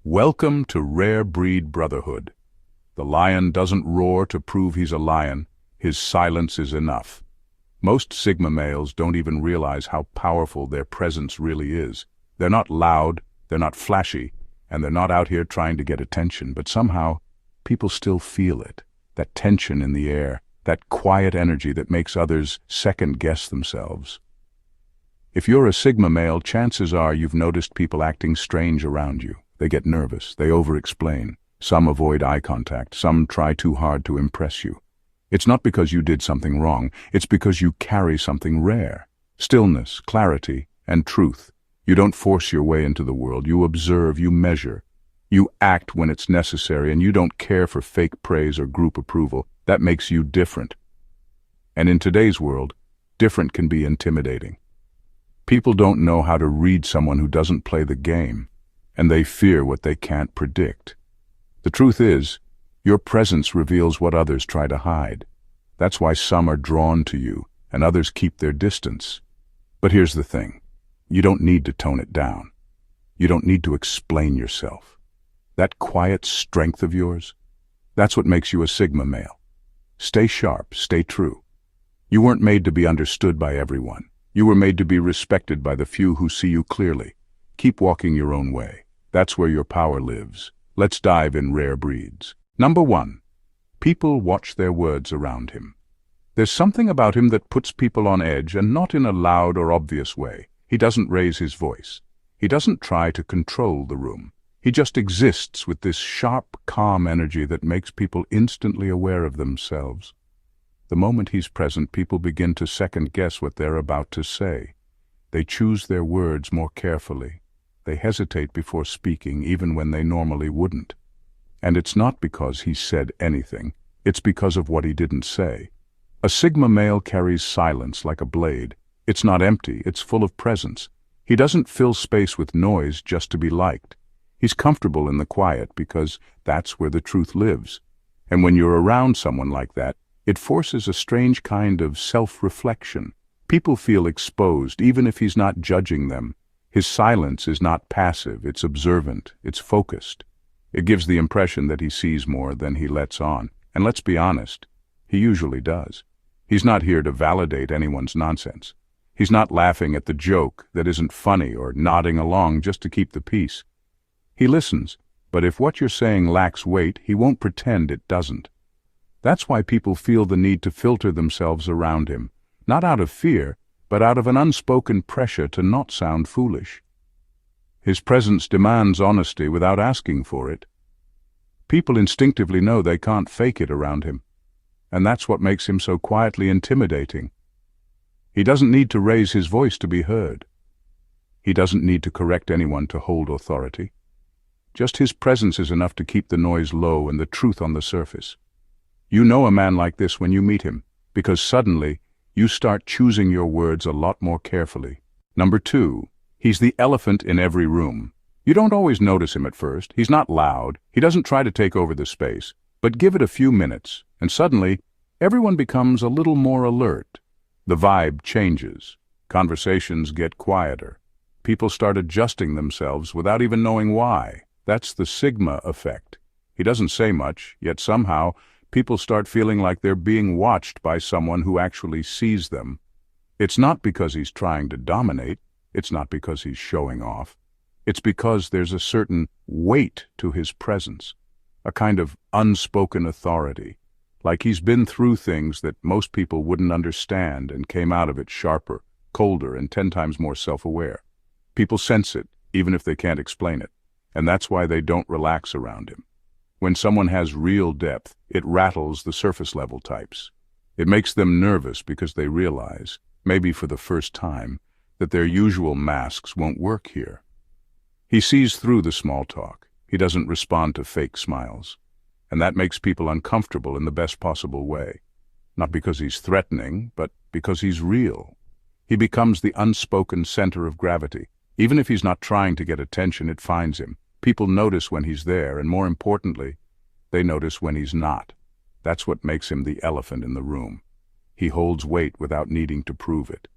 Welcome to Rare Breed Brotherhood. The lion doesn't roar to prove he's a lion. His silence is enough. Most Sigma males don't even realize how powerful their presence really is. They're not loud, they're not flashy, and they're not out here trying to get attention, but somehow people still feel it. That tension in the air, that quiet energy that makes others second-guess themselves. If you're a Sigma male, chances are you've noticed people acting strange around you. They get nervous, they over-explain. Some avoid eye contact, some try too hard to impress you. It's not because you did something wrong, it's because you carry something rare. Stillness, clarity, and truth. You don't force your way into the world, you observe, you measure. You act when it's necessary, and you don't care for fake praise or group approval. That makes you different. And in today's world, different can be intimidating. People don't know how to read someone who doesn't play the game, and they fear what they can't predict. The truth is, your presence reveals what others try to hide. That's why some are drawn to you, and others keep their distance. But here's the thing. You don't need to tone it down. You don't need to explain yourself. That quiet strength of yours, that's what makes you a Sigma male. Stay sharp, stay true. You weren't made to be understood by everyone. You were made to be respected by the few who see you clearly. Keep walking your own way. That's where your power lives. Let's dive in Rare Breeds. Number 1. People watch their words around him. There's something about him that puts people on edge, and not in a loud or obvious way. He doesn't raise his voice. He doesn't try to control the room. He just exists with this sharp, calm energy that makes people instantly aware of themselves. The moment he's present, people begin to second-guess what they're about to say. They choose their words more carefully. They hesitate before speaking, even when they normally wouldn't. And it's not because he said anything, it's because of what he didn't say. A Sigma male carries silence like a blade. It's not empty, it's full of presence. He doesn't fill space with noise just to be liked. He's comfortable in the quiet because that's where the truth lives. And when you're around someone like that, it forces a strange kind of self-reflection. People feel exposed, even if he's not judging them. His silence is not passive, it's observant, it's focused. It gives the impression that he sees more than he lets on. And let's be honest, he usually does. He's not here to validate anyone's nonsense. He's not laughing at the joke that isn't funny or nodding along just to keep the peace. He listens, but if what you're saying lacks weight, he won't pretend it doesn't. That's why people feel the need to filter themselves around him, not out of fear, but out of an unspoken pressure to not sound foolish. His presence demands honesty without asking for it. People instinctively know they can't fake it around him, and that's what makes him so quietly intimidating. He doesn't need to raise his voice to be heard. He doesn't need to correct anyone to hold authority. Just his presence is enough to keep the noise low and the truth on the surface. You know a man like this when you meet him, because suddenly you start choosing your words a lot more carefully. Number 2, he's the elephant in every room. You don't always notice him at first. He's not loud. He doesn't try to take over the space. But give it a few minutes, and suddenly everyone becomes a little more alert. The vibe changes. Conversations get quieter. People start adjusting themselves without even knowing why. That's the Sigma effect. He doesn't say much, yet somehow people start feeling like they're being watched by someone who actually sees them. It's not because he's trying to dominate. It's not because he's showing off. It's because there's a certain weight to his presence, a kind of unspoken authority, like he's been through things that most people wouldn't understand and came out of it sharper, colder, and 10 times more self-aware. People sense it, even if they can't explain it, and that's why they don't relax around him. When someone has real depth, it rattles the surface-level types. It makes them nervous because they realize, maybe for the first time, that their usual masks won't work here. He sees through the small talk. He doesn't respond to fake smiles. And that makes people uncomfortable in the best possible way. Not because he's threatening, but because he's real. He becomes the unspoken center of gravity. Even if he's not trying to get attention, it finds him. People notice when he's there, and more importantly, they notice when he's not. That's what makes him the elephant in the room. He holds weight without needing to prove it.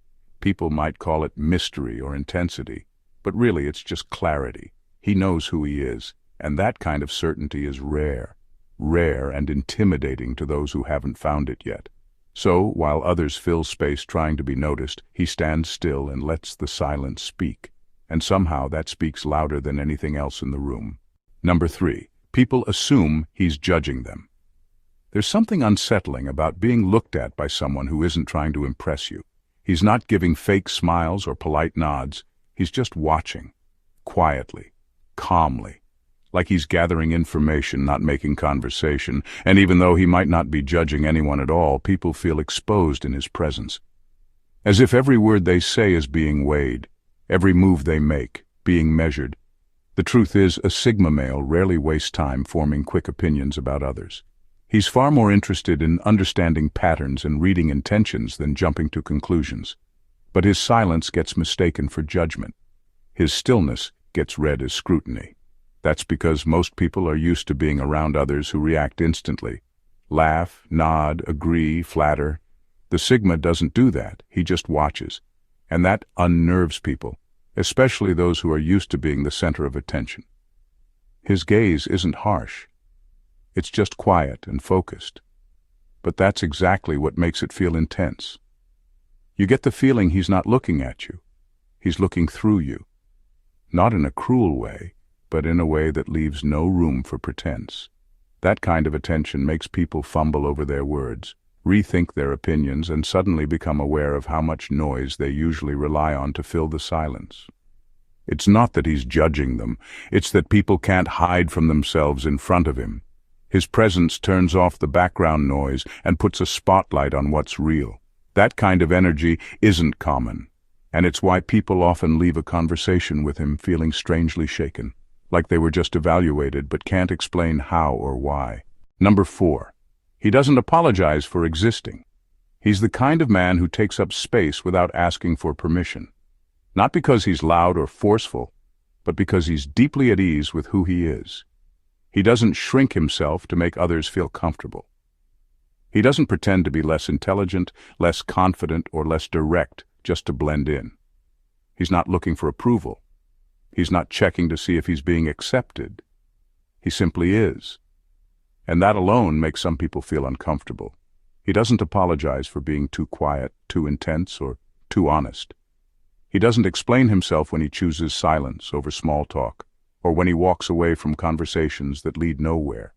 People might call it mystery or intensity, but really it's just clarity. He knows who he is. And that kind of certainty is rare and intimidating to those who haven't found it yet. So, while others fill space trying to be noticed, he stands still and lets the silence speak. And somehow that speaks louder than anything else in the room. Number 3. People assume he's judging them. There's something unsettling about being looked at by someone who isn't trying to impress you. He's not giving fake smiles or polite nods. He's just watching, quietly, calmly, like he's gathering information, not making conversation. And even though he might not be judging anyone at all, people feel exposed in his presence. As if every word they say is being weighed, every move they make, being measured. The truth is, a Sigma male rarely wastes time forming quick opinions about others. He's far more interested in understanding patterns and reading intentions than jumping to conclusions. But his silence gets mistaken for judgment. His stillness gets read as scrutiny. That's because most people are used to being around others who react instantly. Laugh, nod, agree, flatter. The Sigma doesn't do that. He just watches. And that unnerves people, especially those who are used to being the center of attention. His gaze isn't harsh. It's just quiet and focused. But that's exactly what makes it feel intense. You get the feeling he's not looking at you. He's looking through you. Not in a cruel way, but in a way that leaves no room for pretense. That kind of attention makes people fumble over their words, rethink their opinions, and suddenly become aware of how much noise they usually rely on to fill the silence. It's not that he's judging them, it's that people can't hide from themselves in front of him. His presence turns off the background noise and puts a spotlight on what's real. That kind of energy isn't common, and it's why people often leave a conversation with him feeling strangely shaken, like they were just evaluated but can't explain how or why. Number 4. He doesn't apologize for existing. He's the kind of man who takes up space without asking for permission. Not because he's loud or forceful, but because he's deeply at ease with who he is. He doesn't shrink himself to make others feel comfortable. He doesn't pretend to be less intelligent, less confident, or less direct just to blend in. He's not looking for approval. He's not checking to see if he's being accepted. He simply is. And that alone makes some people feel uncomfortable. He doesn't apologize for being too quiet, too intense, or too honest. He doesn't explain himself when he chooses silence over small talk, or when he walks away from conversations that lead nowhere.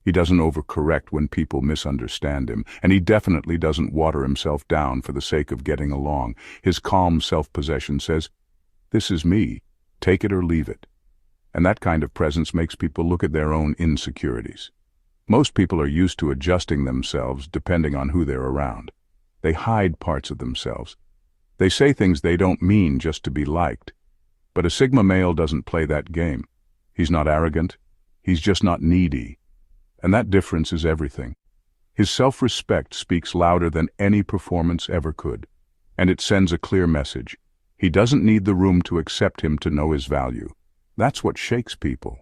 He doesn't overcorrect when people misunderstand him, and he definitely doesn't water himself down for the sake of getting along. His calm self-possession says, "This is me, take it or leave it." And that kind of presence makes people look at their own insecurities. Most people are used to adjusting themselves depending on who they're around. They hide parts of themselves. They say things they don't mean just to be liked. But a Sigma male doesn't play that game. He's not arrogant. He's just not needy. And that difference is everything. His self-respect speaks louder than any performance ever could. And it sends a clear message. He doesn't need the room to accept him to know his value. That's what shakes people.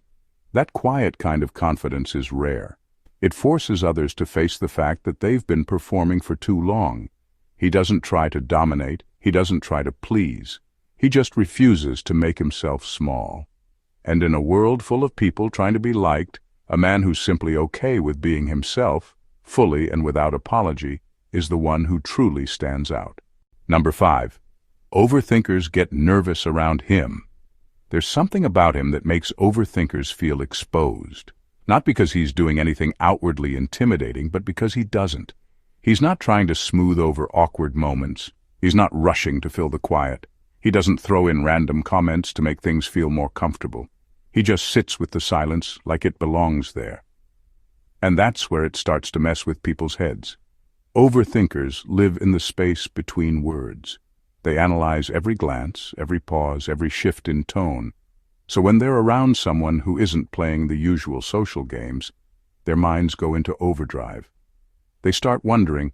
That quiet kind of confidence is rare. It forces others to face the fact that they've been performing for too long. He doesn't try to dominate. He doesn't try to please. He just refuses to make himself small. And in a world full of people trying to be liked, a man who's simply okay with being himself, fully and without apology, is the one who truly stands out. Number 5. Overthinkers get nervous around him. There's something about him that makes overthinkers feel exposed. Not because he's doing anything outwardly intimidating, but because he doesn't. He's not trying to smooth over awkward moments. He's not rushing to fill the quiet. He doesn't throw in random comments to make things feel more comfortable. He just sits with the silence like it belongs there. And that's where it starts to mess with people's heads. Overthinkers live in the space between words. They analyze every glance, every pause, every shift in tone. So when they're around someone who isn't playing the usual social games, their minds go into overdrive. They start wondering,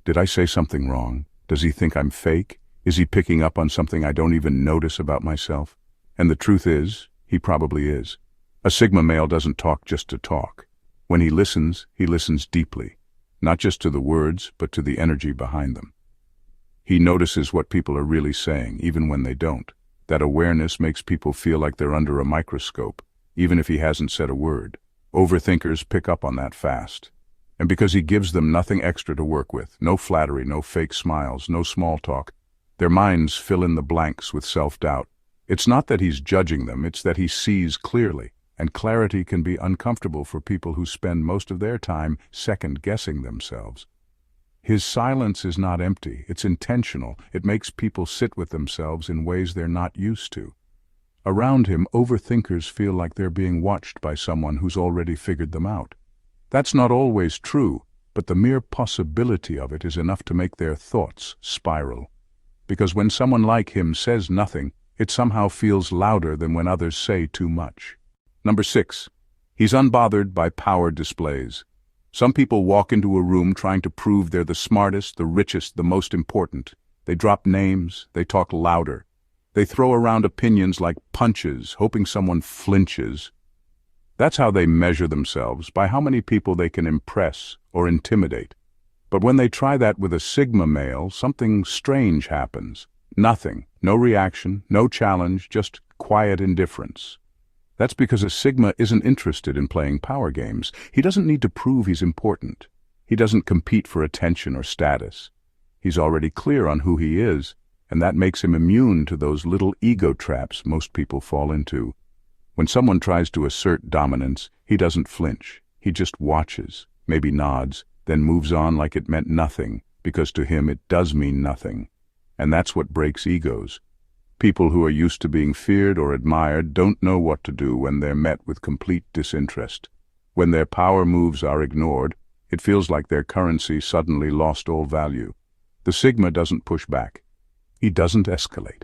did I say something wrong? Does he think I'm fake? Is he picking up on something I don't even notice about myself? And the truth is, he probably is. A Sigma male doesn't talk just to talk. When he listens deeply, not just to the words, but to the energy behind them. He notices what people are really saying, even when they don't. That awareness makes people feel like they're under a microscope. even if he hasn't said a word. Overthinkers pick up on that fast. And because he gives them nothing extra to work with, no flattery, no fake smiles, no small talk, their minds fill in the blanks with self-doubt. It's not that he's judging them, it's that he sees clearly. And clarity can be uncomfortable for people who spend most of their time second-guessing themselves. His silence is not empty, it's intentional. It makes people sit with themselves in ways they're not used to. Around him, overthinkers feel like they're being watched by someone who's already figured them out. That's not always true, but the mere possibility of it is enough to make their thoughts spiral. Because when someone like him says nothing, it somehow feels louder than when others say too much. Number 6. He's unbothered by power displays. Some people walk into a room trying to prove they're the smartest, the richest, the most important. They drop names, they talk louder. They throw around opinions like punches, hoping someone flinches. That's how they measure themselves, by how many people they can impress or intimidate. But when they try that with a Sigma male, something strange happens. Nothing, no reaction, no challenge, just quiet indifference. That's because a Sigma isn't interested in playing power games. He doesn't need to prove he's important. He doesn't compete for attention or status. He's already clear on who he is, and that makes him immune to those little ego traps most people fall into. When someone tries to assert dominance, he doesn't flinch. He just watches, maybe nods, then moves on like it meant nothing, because to him it does mean nothing. And that's what breaks egos. People who are used to being feared or admired don't know what to do when they're met with complete disinterest. When their power moves are ignored, it feels like their currency suddenly lost all value. The Sigma doesn't push back. He doesn't escalate.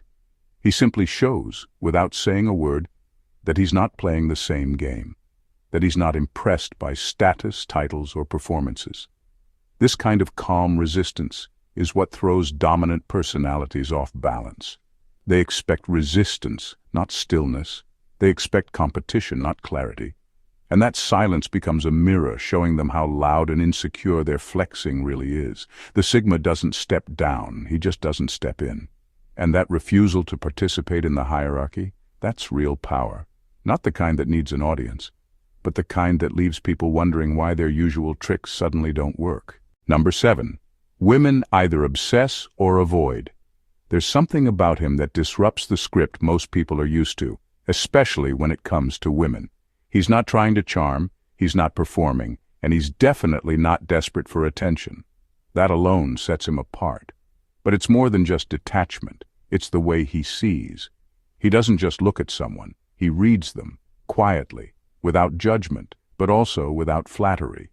He simply shows, without saying a word, that he's not playing the same game, that he's not impressed by status, titles, or performances. This kind of calm resistance is what throws dominant personalities off balance. They expect resistance, not stillness. They expect competition, not clarity. And that silence becomes a mirror showing them how loud and insecure their flexing really is. The Sigma doesn't step down, he just doesn't step in. And that refusal to participate in the hierarchy, that's real power. Not the kind that needs an audience, but the kind that leaves people wondering why their usual tricks suddenly don't work. Number 7. Women either obsess or avoid. There's something about him that disrupts the script most people are used to, especially when it comes to women. He's not trying to charm, he's not performing, and he's definitely not desperate for attention. That alone sets him apart. But it's more than just detachment, it's the way he sees. He doesn't just look at someone, he reads them, quietly, without judgment, but also without flattery.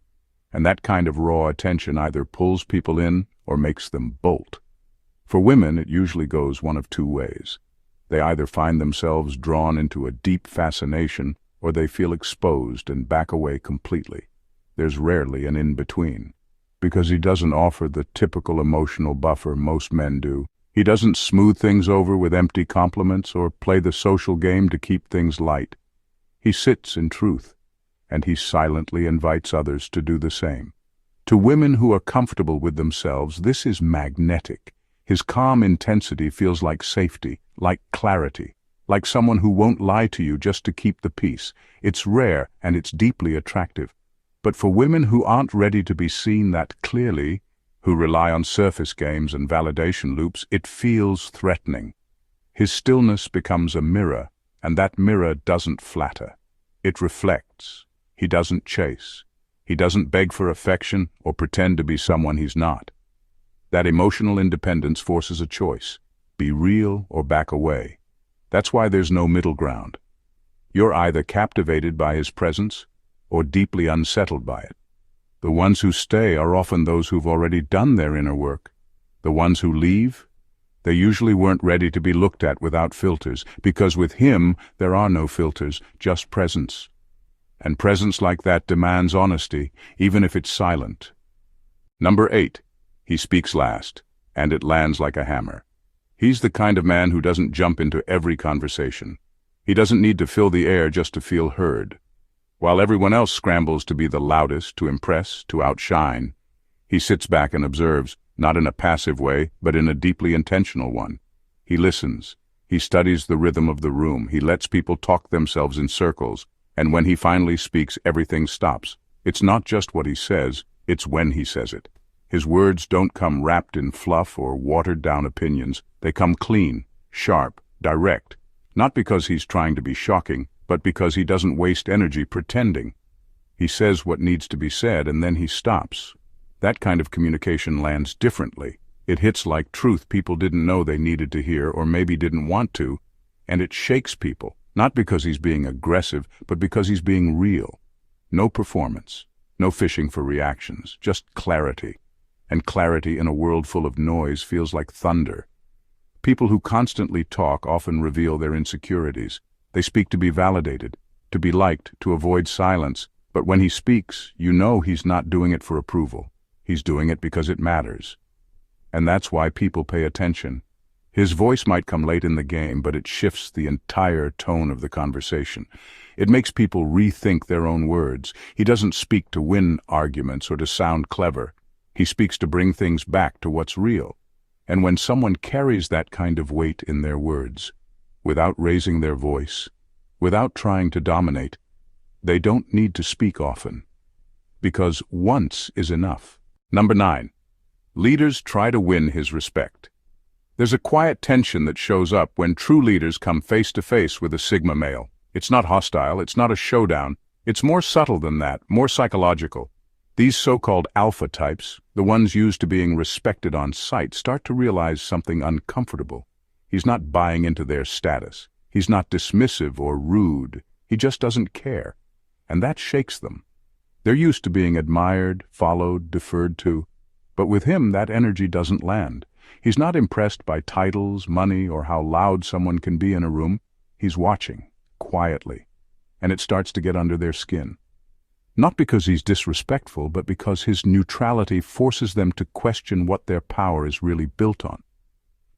And that kind of raw attention either pulls people in or makes them bolt. For women, it usually goes one of two ways. They either find themselves drawn into a deep fascination, or they feel exposed and back away completely. There's rarely an in-between. Because he doesn't offer the typical emotional buffer most men do. He doesn't smooth things over with empty compliments or play the social game to keep things light. He sits in truth, and he silently invites others to do the same. To women who are comfortable with themselves, this is magnetic. His calm intensity feels like safety, like clarity, like someone who won't lie to you just to keep the peace. It's rare and it's deeply attractive. But for women who aren't ready to be seen that clearly, who rely on surface games and validation loops, it feels threatening. His stillness becomes a mirror, and that mirror doesn't flatter. It reflects. He doesn't chase. He doesn't beg for affection or pretend to be someone he's not. That emotional independence forces a choice. Be real or back away. That's why there's no middle ground. You're either captivated by his presence or deeply unsettled by it. The ones who stay are often those who've already done their inner work. The ones who leave, they usually weren't ready to be looked at without filters, because with him there are no filters, just presence. And presence like that demands honesty, even if it's silent. Number 8. He speaks last, and it lands like a hammer. He's the kind of man who doesn't jump into every conversation. He doesn't need to fill the air just to feel heard. While everyone else scrambles to be the loudest, to impress, to outshine, he sits back and observes, not in a passive way, but in a deeply intentional one. He listens. He studies the rhythm of the room. He lets people talk themselves in circles, And when he finally speaks, everything stops. It's not just what he says, it's when he says it. His words don't come wrapped in fluff or watered-down opinions. They come clean, sharp, direct. Not because he's trying to be shocking, but because he doesn't waste energy pretending. He says what needs to be said, and then he stops. That kind of communication lands differently. It hits like truth people didn't know they needed to hear, or maybe didn't want to, and it shakes people, not because he's being aggressive, but because he's being real. No performance, no fishing for reactions, just clarity. And clarity in a world full of noise feels like thunder. People who constantly talk often reveal their insecurities. They speak to be validated, to be liked, to avoid silence. But when he speaks, you know he's not doing it for approval. He's doing it because it matters. And that's why people pay attention. His voice might come late in the game, but it shifts the entire tone of the conversation. It makes people rethink their own words. He doesn't speak to win arguments or to sound clever. He speaks to bring things back to what's real. And when someone carries that kind of weight in their words, without raising their voice, without trying to dominate, they don't need to speak often. Because once is enough. Number 9. Leaders try to win his respect. There's a quiet tension that shows up when true leaders come face to face with a Sigma male. It's not hostile, it's not a showdown. It's more subtle than that, more psychological. These so-called alpha types, the ones used to being respected on sight, start to realize something uncomfortable. He's not buying into their status. He's not dismissive or rude. He just doesn't care. And that shakes them. They're used to being admired, followed, deferred to. But with him, that energy doesn't land. He's not impressed by titles, money, or how loud someone can be in a room. He's watching, quietly. And it starts to get under their skin. Not because he's disrespectful, but because his neutrality forces them to question what their power is really built on.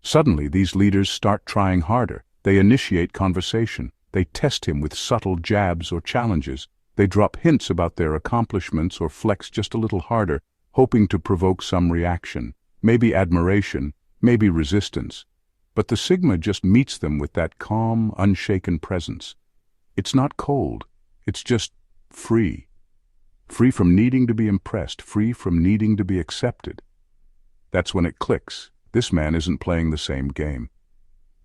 Suddenly, these leaders start trying harder. They initiate conversation. They test him with subtle jabs or challenges. They drop hints about their accomplishments or flex just a little harder, hoping to provoke some reaction, maybe admiration, maybe resistance. But the Sigma just meets them with that calm, unshaken presence. It's not cold. It's just free. Free from needing to be impressed, free from needing to be accepted. That's when it clicks. This man isn't playing the same game.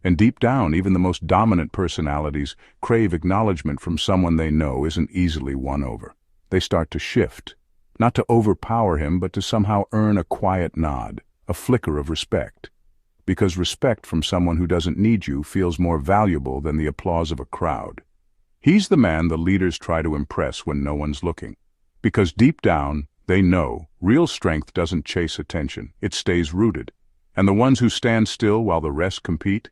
And deep down, even the most dominant personalities crave acknowledgement from someone they know isn't easily won over. They start to shift, not to overpower him, but to somehow earn a quiet nod, a flicker of respect. Because respect from someone who doesn't need you feels more valuable than the applause of a crowd. He's the man the leaders try to impress when no one's looking. Because deep down, they know real strength doesn't chase attention, it stays rooted. And the ones who stand still while the rest compete,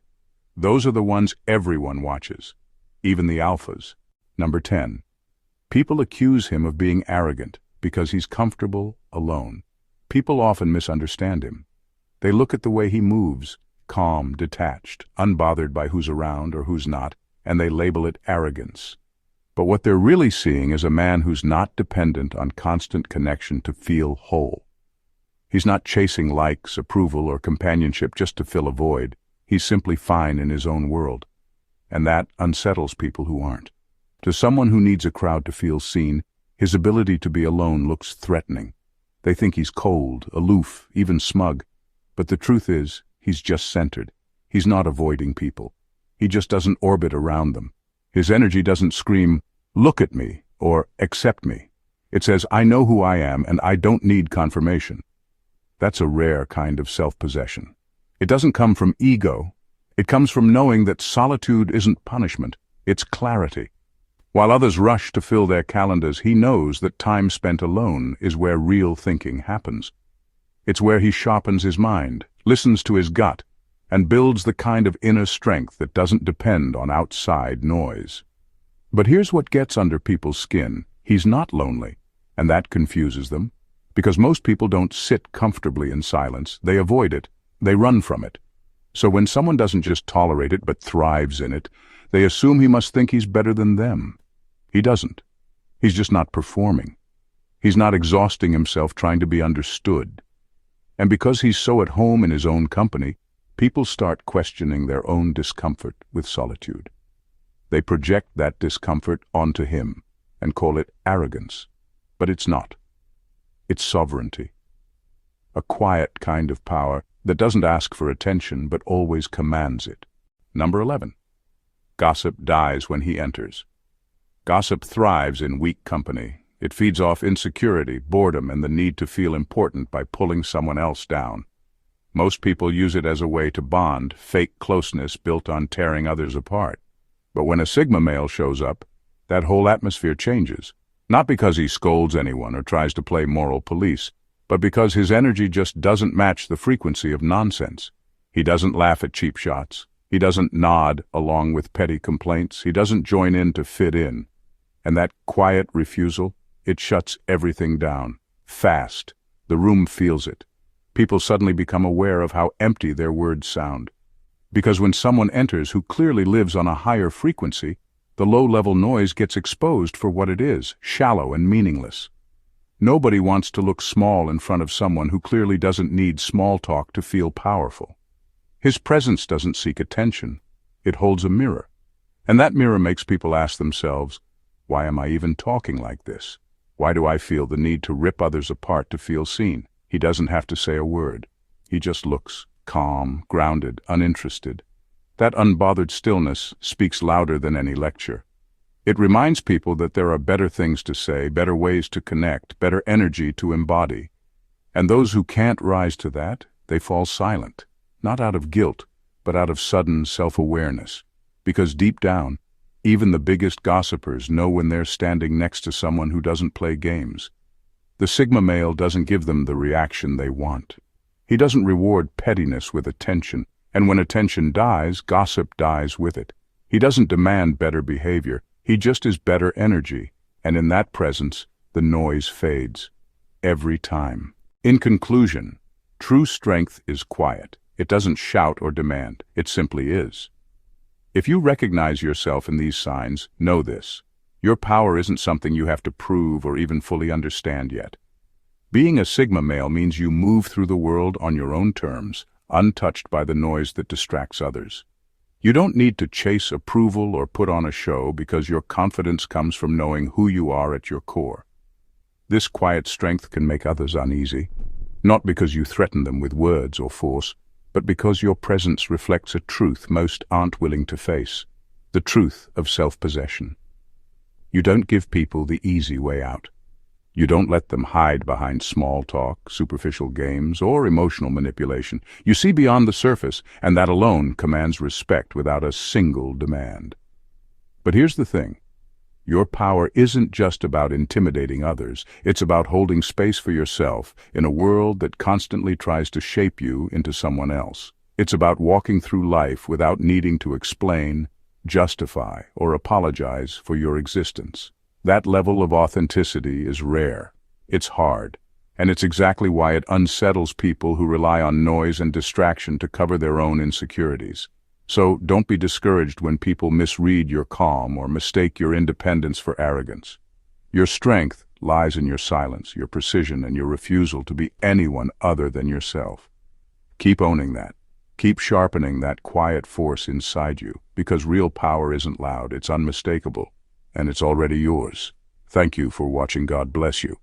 those are the ones everyone watches, even the alphas. Number 10. People accuse him of being arrogant because he's comfortable alone. People often misunderstand him. They look at the way he moves, calm, detached, unbothered by who's around or who's not, and they label it arrogance. But what they're really seeing is a man who's not dependent on constant connection to feel whole. He's not chasing likes, approval, or companionship just to fill a void. He's simply fine in his own world. And that unsettles people who aren't. To someone who needs a crowd to feel seen, his ability to be alone looks threatening. They think he's cold, aloof, even smug. But the truth is, he's just centered. He's not avoiding people. He just doesn't orbit around them. His energy doesn't scream, "Look at me," or "Accept me." It says, "I know who I am, and I don't need confirmation." That's a rare kind of self-possession. It doesn't come from ego. It comes from knowing that solitude isn't punishment, it's clarity. While others rush to fill their calendars, he knows that time spent alone is where real thinking happens. It's where he sharpens his mind, listens to his gut, and builds the kind of inner strength that doesn't depend on outside noise. But here's what gets under people's skin. He's not lonely, and that confuses them. Because most people don't sit comfortably in silence, they avoid it, they run from it. So when someone doesn't just tolerate it but thrives in it, they assume he must think he's better than them. He doesn't. He's just not performing. He's not exhausting himself trying to be understood. And because he's so at home in his own company, people start questioning their own discomfort with solitude. They project that discomfort onto him and call it arrogance. But it's not. It's sovereignty. A quiet kind of power that doesn't ask for attention but always commands it. Number 11. Gossip dies when he enters. Gossip thrives in weak company. It feeds off insecurity, boredom, and the need to feel important by pulling someone else down. Most people use it as a way to bond, fake closeness built on tearing others apart. But when a Sigma male shows up, that whole atmosphere changes. Not because he scolds anyone or tries to play moral police, but because his energy just doesn't match the frequency of nonsense. He doesn't laugh at cheap shots. He doesn't nod along with petty complaints. He doesn't join in to fit in. And that quiet refusal, it shuts everything down. Fast. The room feels it. People suddenly become aware of how empty their words sound. Because when someone enters who clearly lives on a higher frequency, the low-level noise gets exposed for what it is, shallow and meaningless. Nobody wants to look small in front of someone who clearly doesn't need small talk to feel powerful. His presence doesn't seek attention. It holds a mirror. And that mirror makes people ask themselves, why am I even talking like this? Why do I feel the need to rip others apart to feel seen? He doesn't have to say a word. He just looks, calm, grounded, uninterested. That unbothered stillness speaks louder than any lecture. It reminds people that there are better things to say, better ways to connect, better energy to embody. And those who can't rise to that, they fall silent, not out of guilt, but out of sudden self-awareness. Because deep down, even the biggest gossipers know when they're standing next to someone who doesn't play games. The Sigma male doesn't give them the reaction they want. He doesn't reward pettiness with attention, and when attention dies, gossip dies with it. He doesn't demand better behavior, he just is better energy, and in that presence, the noise fades. Every time. In conclusion, true strength is quiet. It doesn't shout or demand, it simply is. If you recognize yourself in these signs, know this. Your power isn't something you have to prove or even fully understand yet. Being a Sigma male means you move through the world on your own terms, untouched by the noise that distracts others. You don't need to chase approval or put on a show because your confidence comes from knowing who you are at your core. This quiet strength can make others uneasy, not because you threaten them with words or force, but because your presence reflects a truth most aren't willing to face, the truth of self-possession. You don't give people the easy way out. You don't let them hide behind small talk, superficial games, or emotional manipulation. You see beyond the surface, and that alone commands respect without a single demand. But here's the thing. Your power isn't just about intimidating others. It's about holding space for yourself in a world that constantly tries to shape you into someone else. It's about walking through life without needing to explain, justify, or apologize for your existence. That level of authenticity is rare. It's hard. And it's exactly why it unsettles people who rely on noise and distraction to cover their own insecurities. So don't be discouraged when people misread your calm or mistake your independence for arrogance. Your strength lies in your silence, your precision, and your refusal to be anyone other than yourself. Keep owning that. Keep sharpening that quiet force inside you, because real power isn't loud, it's unmistakable, and it's already yours. Thank you for watching. God bless you.